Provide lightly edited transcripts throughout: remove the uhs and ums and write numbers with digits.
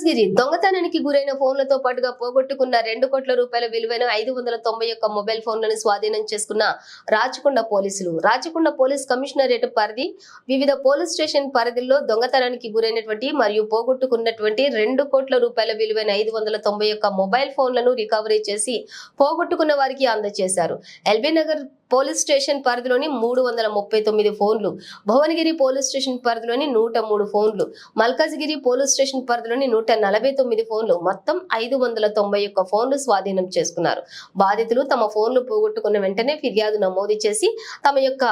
మల్కాజ్గిరి దొంగతనానికి గురైన ఫోన్లతో పాటుగా పోగొట్టుకున్న 2 కోట్ల రూపాయల విలువైన 591 మొబైల్ ఫోన్లను స్వాధీనం చేసుకున్న రాచకొండ పోలీసులు. రాచకొండ పోలీస్ కమిషనరేట్ పరిధి వివిధ పోలీస్ స్టేషన్ పరిధిలో దొంగతనానికి గురైనటువంటి మరియు పోగొట్టుకున్నటువంటి 2 కోట్ల రూపాయల విలువైన 591 మొబైల్ ఫోన్లను రికవరీ చేసి పోగొట్టుకున్న వారికి అందజేశారు. ఎల్బీ నగర్ పోలీస్ స్టేషన్ పరిధిలోని 339 ఫోన్లు, భువనగిరి పోలీస్ స్టేషన్ పరిధిలోని 103 ఫోన్లు, మల్కాజ్గిరి పోలీస్ స్టేషన్ పరిధిలోని 149 ఫోన్లు, మొత్తం 591 ఫోన్లు స్వాధీనం చేసుకున్నారు. బాధితులు తమ ఫోన్లు పోగొట్టుకున్న వెంటనే ఫిర్యాదు నమోదు చేసి తమ యొక్క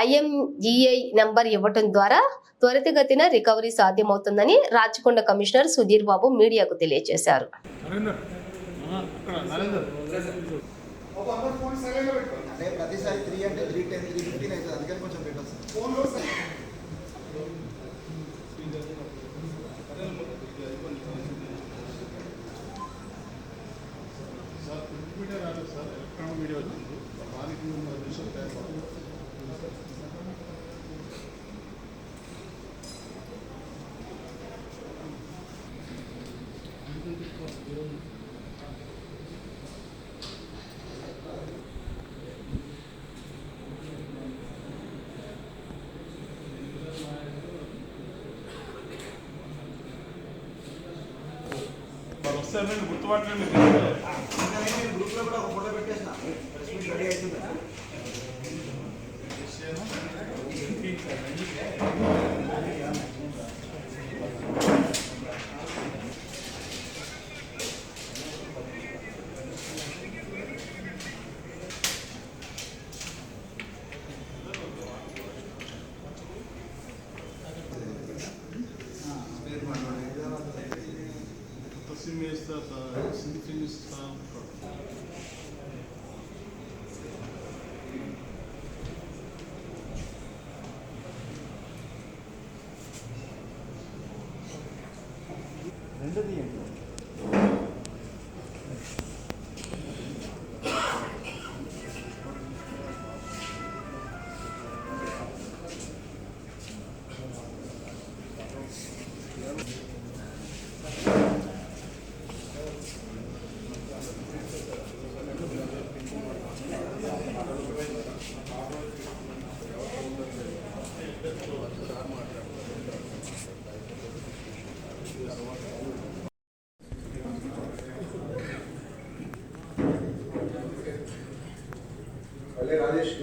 IMEI నంబర్ ఇవ్వటం ద్వారా త్వరితగతిన రికవరీ సాధ్యమవుతుందని రాచకొండ కమిషనర్ సుధీర్ బాబు మీడియాకు తెలియజేశారు. ప్రతిసారి 3 అంటే 310 315 అవుతుంది. అందుకని కొంచెం పెట్టాలి సార్. ఫోన్లో సార్ ప్రింట్ మీడియా రాలేదు సార్, ఎలక్ట్రానిక్ మీడియా వచ్చింది. దానికి విషయం తయారు వస్తే గుర్తుపట్టండి. గ్రూప్లో కూడా ఒక ఫోటో పెట్టేసిన రెడీ అవుతుంది. రెండోది ఏంటి? రాజేష్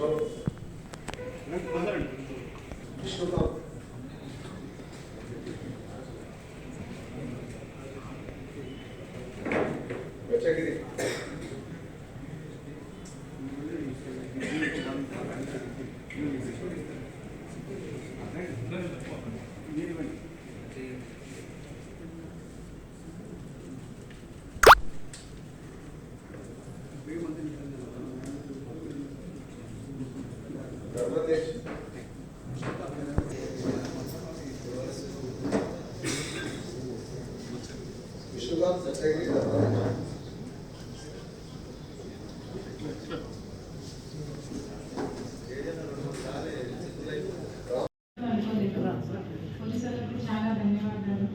వచ్చాగిరి విష్ణుకాంత్ వచ్చాగిరి చాలా ధన్యవాదాలు.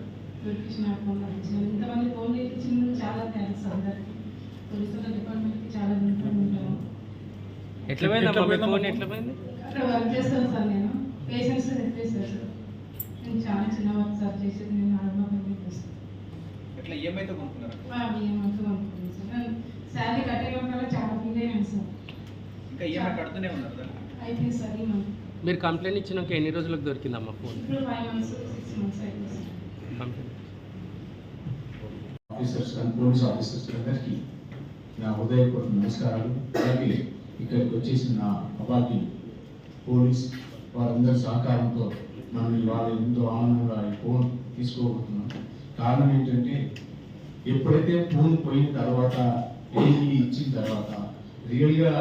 ఇంతమంది ఫోన్ చేయించినందుకు చాలా థ్యాంక్స్ అందరికి. పోలీసుల డిపార్ట్మెంట్కి చాలా ఉంటాము. ఎట్లా పోయింది? అక్కడ వర్క్ చేస్తాను సార్. నేను పేషెంట్స్ చెప్పేసాను సార్. నేను చాలా చిన్న వర్క్ సార్ చేసేది. నేను ఆడమని చేస్తాను. ఈఎంఐతో కొనుక్కున్నారు సార్. శాలరీ కట్టేయడం వల్ల చాలా ఫీల్ అయ్యాను సార్. ఇంకా ఈఎంఐ కడుతూనే ఉన్నారు. అయిపోయింది సార్ ఈ మంత్. మీరు కంప్లైంట్ ఇచ్చినాక ఎన్ని రోజులకు దొరికిందమ్మా ఫోన్? ఇప్పుడు 5 months 6 months అయిపోయింది sir. Officers and police officers అందరికీ నా హృదయపూర్వక నమస్కారాలు. అలాగే ఇక్కడికి వచ్చేసిన నా అబాకీలు పోలీస్ వారందరి సహకారంతో మనం ఇవాళ ఎంతో ఆనందంగా ఈ ఫోన్ తీసుకోబోతున్నాం. కారణం ఏంటంటే ఎప్పుడైతే ఫోన్ పోయిన తర్వాత ఏఈ ఇచ్చిన తర్వాత రియల్గా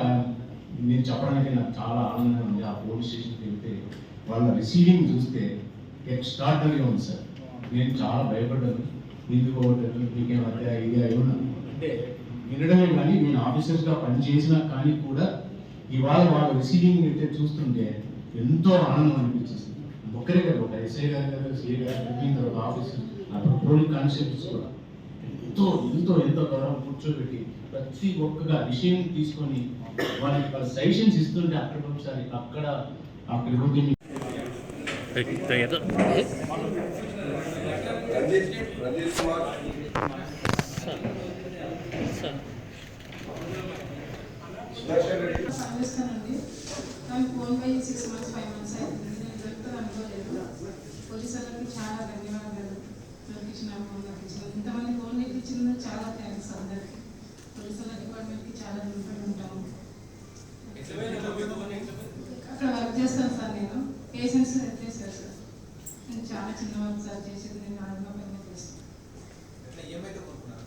నేను చెప్పడానికి నాకు చాలా ఆనందంగా ఉంది. ఆ పోలీస్ స్టేషన్కి వెళ్తే వాళ్ళ రిసీవింగ్ చూస్తే ఎక్స్ట్రాడినరీగా ఉంది సార్. నేను చాలా భయపడ్డాను. ఎందుకు మీకేమన్నా ఐడియా ఏమన్నా అంటే వినడమే కానీ నేను ఆఫీసర్స్గా పనిచేసినా కానీ కూడా ఇవాళ వాళ్ళ రిసీవింగ్ అయితే చూస్తుంటే ఎంతో ఆనందం అనిపించేసింది. ఒక్కరే కదా, ఒక ఎస్ఐ గారు కదా, సిఐ గారు తర్వాత ఆఫీసర్ అప్పుడు పోలీస్ కానిస్టేబుల్స్ కూడా ఎంతో గౌరవం కూర్చోబెట్టి ప్రతి ఒక్కగా విషయం తీసుకొని వాళ్ళ సజెషన్స్ ఇస్తుంటే అక్కడ ఒకసారి అక్కడికి పోతే రంజిత్ కుమార్ సుదర్శన్ రెడ్డి పనిచేస్తానండి కానీ ఫోన్ పై 6 months 5 months అవుతుంది. నేను దొరుకుతుంది అనుకోలేదు. పోలీసు వాళ్ళకి చాలా ధన్యవాదాలు. దొరికించిన ఫోన్ నాకు ఇచ్చిన ఇంతమంది ఫోన్ ఇచ్చినందుకు చాలా థ్యాంక్స్ అందరికి. పోలీసు వాళ్ళ డిపార్ట్మెంట్కి చాలా రుణపడి ఉంటాము. అక్కడ వర్క్ చేస్తాను సార్, నేను పేషెంట్స్ చేశాను సార్. నేను చాలా చిన్న వర్క్ సార్ చేసేది. నేను నార్మల్ పైన చేస్తాను. ఏమంతా కొనుక్కున్నాను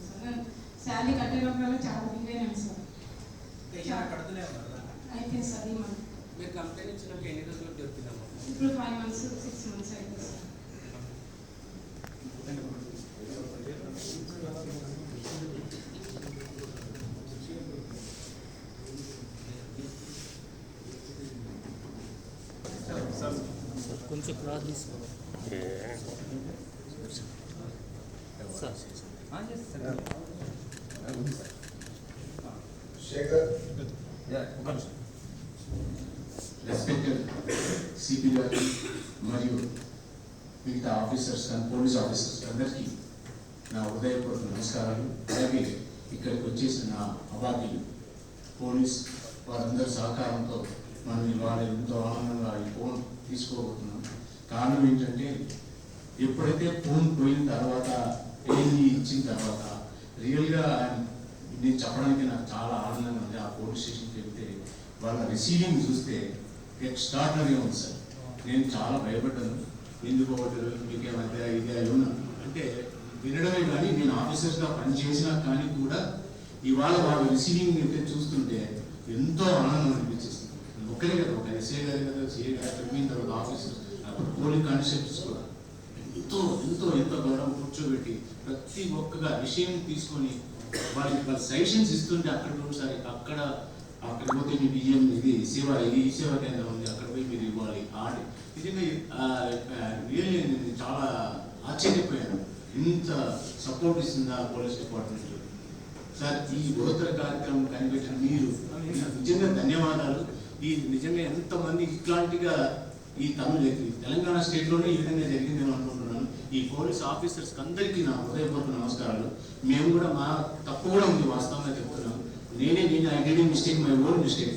సార్. శాలరీ కట్టేటప్పుడు చాలా బిల్లేనాను సార్. అయితే సార్ ఈ మంత్ మీరు కంప్లైంట్ ఇచ్చినాక ఎన్ని రోజులకు దొరికిందమ్మా? ఇప్పుడు 5 months 6 months అయితే సార్. కొంచెం క్రాస్ తీసుకోవాలి శేఖర్ రెస్పెక్టెడ్ సిపి గారు మరియు మిగతా ఆఫీసర్స్ అండ్ పోలీస్ ఆఫీసర్స్ అందరికీ నా హృదయపూర్వక నమస్కారాలు. అలాగే ఇక్కడికి వచ్చేసిన నా అభాగ్యులు పోలీస్ వారందరి సహకారంతో మనం ఇవాళ ఎంతో ఆనందంగా ఈ ఫోన్ తీసుకోబోతున్నాం. కారణం ఏంటంటే ఎప్పుడైతే ఫోన్ పోయిన తర్వాత ఏంది ఇచ్చిన తర్వాత రియల్గా నేను చెప్పడానికి నాకు చాలా ఆనందంగా ఉంది. ఆ పోలీస్ స్టేషన్కి వెళ్తే వాళ్ళ రిసీవింగ్ చూస్తే ఎక్స్ట్రాడినరీగా ఉంది సార్. నేను చాలా భయపడ్డాను. ఎందుకు మీకే మధ్య ఇదే ఏమన్నా అంటే వినడమే కానీ నేను ఆఫీసర్స్గా పనిచేసినా కానీ కూడా ఇవాళ వాళ్ళ రిసీవింగ్ అయితే చూస్తుంటే ఎంతో ఆనందం అనిపించేస్తుంది. ఒక్కరే కదా, ఒక ఎస్ఐ గారు కదా, సిఐ గారు చెప్పిన తర్వాత ఆఫీసర్స్ అప్పుడు పోలీస్ కానిస్టేబుల్స్ కూడా ఎంతో గౌరవం కూర్చోబెట్టి ప్రతి ఒక్కగా విషయం తీసుకొని వాళ్ళ సజెషన్స్ ఇస్తుంటే అక్కడికి ఒకసారి అక్కడికి పోతే మీ బియ్యం ఇది ఈ సేవా కేంద్రం ఉంది, అక్కడ పోయి మీరు ఇవ్వాలి ఆడి నిజంగా రియల్లీ నేను చాలా ఆశ్చర్యపోయాను. ఇంత సపోర్ట్ ఇస్తుందా పోలీస్ డిపార్ట్మెంట్ సార్. ఈ బృహత్తర కార్యక్రమం కనిపెట్టిన మీరు నిజంగా ధన్యవాదాలు. ఈ నిజంగా ఎంతమంది ఇట్లాంటిగా ఈ తెలంగాణ స్టేట్లోనే ఈ విధంగా జరిగిందేమో అనుకుంటున్నాను. ఈ పోలీస్ ఆఫీసర్స్కి అందరికీ నా హృదయపూర్వక నమస్కారాలు. మేము కూడా మా తప్పు కూడా ఉంది, వాస్తవంగా చెప్తున్నాను. నేను I did mistake, my own mistake.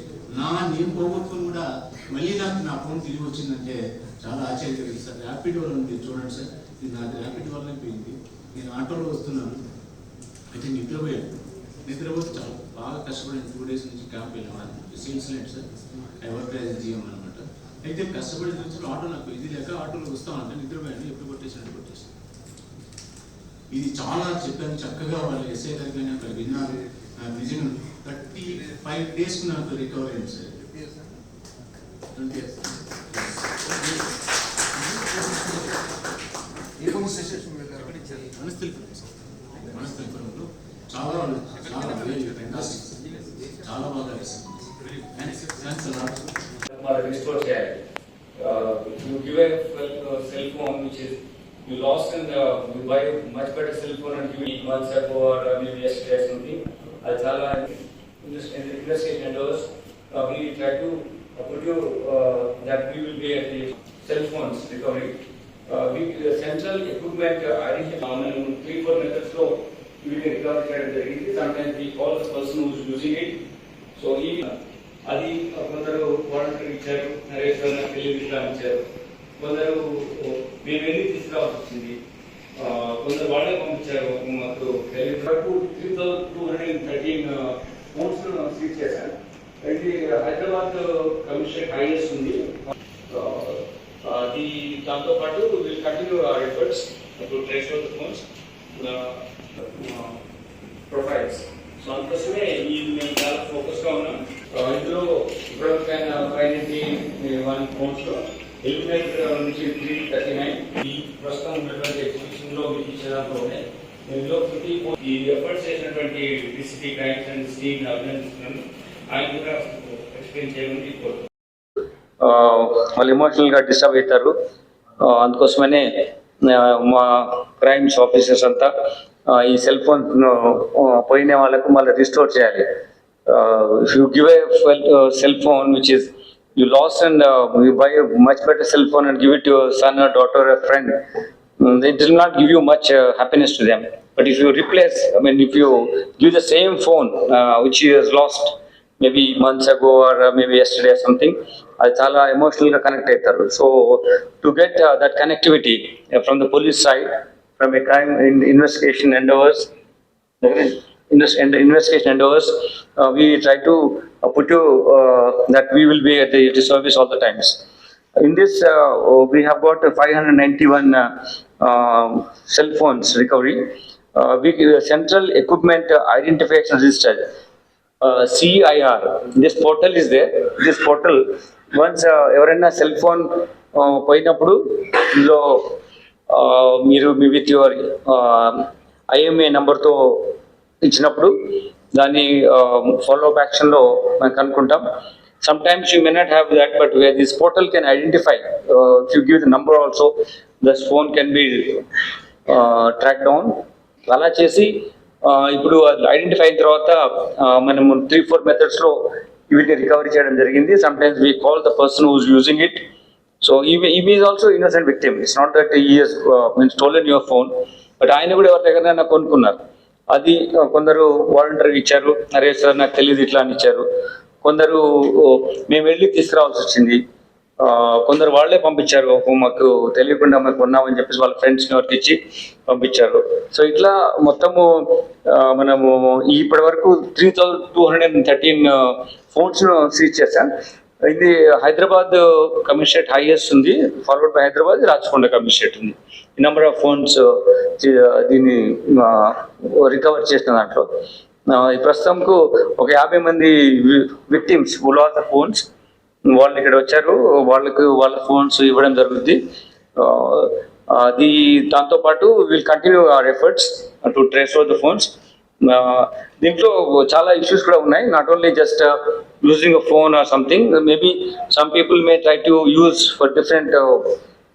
నేను పోగొట్టుకుని కూడా మళ్ళీ నాకు నా ఫోన్ తిరిగి వచ్చిందంటే చాలా ఆశ్చర్యకరం సార్. ర్యాపిడ్ వల్ల ఉంది చూడండి సార్, ఇది నాది ర్యాపిడ్ వల్ల పోయింది. నేను ఆటోలో వస్తున్నాను, అయితే నిద్రపోతే చాలా బాగా కష్టపడిన 2 days నుంచి క్యాంప్ వెళ్ళాను. Sales light sir, I work as GM అనమాట. అయితే కష్టపడి నుంచి ఆటో నాకు ఇది లేక ఆటోలో వస్తామంటే నిద్రపోయాను. ఎప్పుడు కొట్టేసాను. ఇది చాలా చెప్పాను చక్కగా. వాళ్ళు ఎస్ఐ గారు కానీ అక్కడ విన్నారు. నిజంగా 35 days నాకు రికవర్ అయింది సార్. 20 years. మనస్థితిలో చాలా బాగా వేస్తుంది. Restore child. You give a cell phone which is you lost and you buy a much better cell phone and give it months ago or maybe yesterday or something. Chala investigation endeavors we try to put you that we will be at the cell phones recovery. We central equipment identification and 3-4 methods lo we will recover child జరిగింది. Sometimes we call the person who is using it. So అది కొందరు volunteer ఇచ్చారు, నరేశ్వర్ television ఇచ్చారు, కొందరు మేము వెళ్ళి తీసుకురావాల్సి వచ్చింది, కొందరు వాళ్ళే పంపించారు. మాకు వరకు 3,213 ఫోన్స్ సీజ్ చేశారు. అయితే హైదరాబాద్ కమిషన్ హైయెస్ట్ ఉంది. దాంతో పాటు will continue our efforts to trace out the phones profiles. So అందుకోసమే మేము చాలా ఫోకస్గా ఉన్నాం. ఇందులో ఇప్పటికైనా 591 ఫోన్స్లో ఎలిమినేట్ నుంచి 339 ఈ ప్రస్తుతం ఉన్నటువంటి ఎగ్జిబిషన్లో మీకు ఇచ్చిన దాంట్లోనే ఇందులో 54 ఈ ఎఫర్ట్స్ చేసినటువంటి డిసిపి క్రైమ్స్ అండ్ స్టీమ్ అభినందిస్తున్నాను. ఆయన కూడా ఎక్స్ప్లెయిన్ చేయమని కోరుతున్నాను. వాళ్ళు ఎమోషనల్గా డిస్టర్బ్ అవుతారు. అందుకోసమనే మా క్రైమ్స్ ఆఫీసర్స్ అంతా ఈ సెల్ ఫోన్ పోయిన వాళ్ళకు మళ్ళీ రిస్టోర్ చేయాలి. If you give a cell phone which is you lost and you buy a much better cell phone and give it to your son or daughter or a friend, it will not give you much happiness to them. But if you replace, if you give the same phone which he has lost maybe months ago or maybe yesterday or something, అది చాలా ఎమోషనల్గా connect అవుతారు. So to get that connectivity from the police side, from A crime investigation endeavors, we try to put you that we will be at the service all the times. In this, we have got 591 cell phones recovery. We Central Equipment Identification Register, CIR. This portal is there. This portal, once ఎవరైనా cell phone పోయినప్పుడు ఇందులో మీరు with your IMA నెంబర్తో ఇచ్చినప్పుడు దాన్ని follow up యాక్షన్లో మనం కనుక్కుంటాం. Sometimes you may not have that, but where this portal can identify, if you give the number also, this phone can be tracked down. అలా చేసి ఇప్పుడు ఐడెంటిఫై అయిన తర్వాత మనము 3-4 మెథడ్స్లో వీటిని రికవరీ చేయడం జరిగింది. Sometimes we call the person who is using it. So he is also innocent victim. It's not that he has stolen your phone, but ఆయన కూడా ఎవరి దగ్గర కొనుక్కున్నారు. అది కొందరు వాలంటీర్గా ఇచ్చారు, అరే సార్ నాకు తెలియదు ఇట్లా అని ఇచ్చారు. కొందరు మేము వెళ్ళి తీసుకురావాల్సి వచ్చింది. కొందరు వాళ్ళే పంపించారు, మాకు తెలియకుండా మాకు కొన్నామని చెప్పేసి వాళ్ళ ఫ్రెండ్స్ని ఎవరికి ఇచ్చి పంపించారు. సో ఇట్లా మొత్తము మనము ఇప్పటి వరకు 3,213 ఫోన్స్ను సీజ్ చేశాం. ఇది హైదరాబాద్ కమిషనరేట్ హైయెస్ట్ ఉంది, forward by Hyderabad, Rachakonda commissionerate ఉంది. ఈ నెంబర్ ఆఫ్ ఫోన్స్ దీన్ని రికవర్ చేసిన దాంట్లో ప్రస్తుతంకు ఒక 50 మంది victims who last the phones, వాళ్ళు ఇక్కడ వచ్చారు, వాళ్ళ ఫోన్స్ ఇవ్వడం జరుగుతుంది. అది దాంతోపాటు will continue our efforts to trace out the phones. దీంట్లో చాలా ఇష్యూస్ కూడా ఉన్నాయి. Not only just using a phone or something, maybe some people may try to use for different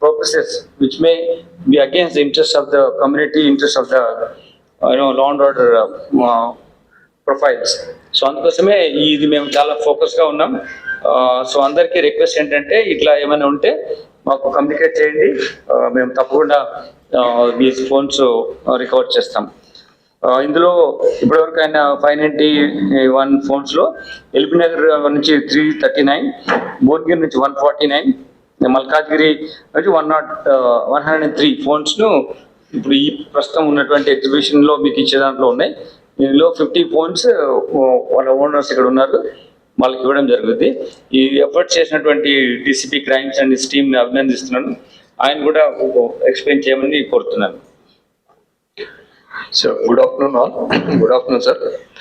purposes which may be against the interest of the community, interest of the law and order profiles. So అందుకోసమే ఇది మేము చాలా ఫోకస్గా ఉన్నాం. So అందరికీ request ఏంటంటే ఇట్లా ఏమైనా ఉంటే మాకు కమ్యూనికేట్ చేయండి, మేము తప్పకుండా మీ ఫోన్స్ రికవర్ చేస్తాం. ఇందులో ఇప్పటివరకు ఆయన 591 ఫోన్స్లో ఎల్బీ నగర్ నుంచి 339, భువనగిరి నుంచి 149, మల్కాజ్గిరి నుంచి 103 ఫోన్స్ను ఇప్పుడు ఈ ప్రస్తుతం ఉన్నటువంటి ఎగ్జిబిషన్లో మీకు ఇచ్చే దాంట్లో ఉన్నాయి. దీనిలో 50 ఫోన్స్ వాళ్ళ ఓనర్స్ ఇక్కడ ఉన్నారు, వాళ్ళకి ఇవ్వడం జరుగుతుంది. ఈ ఎఫర్ట్ చేసినటువంటి DCP క్రైమ్స్ అండ్ హిస్ టీమ్ని అభినందిస్తున్నాను. ఆయన కూడా ఎక్స్ప్లెయిన్ చేయమని కోరుతున్నాను. So, good afternoon all. Good afternoon, sir.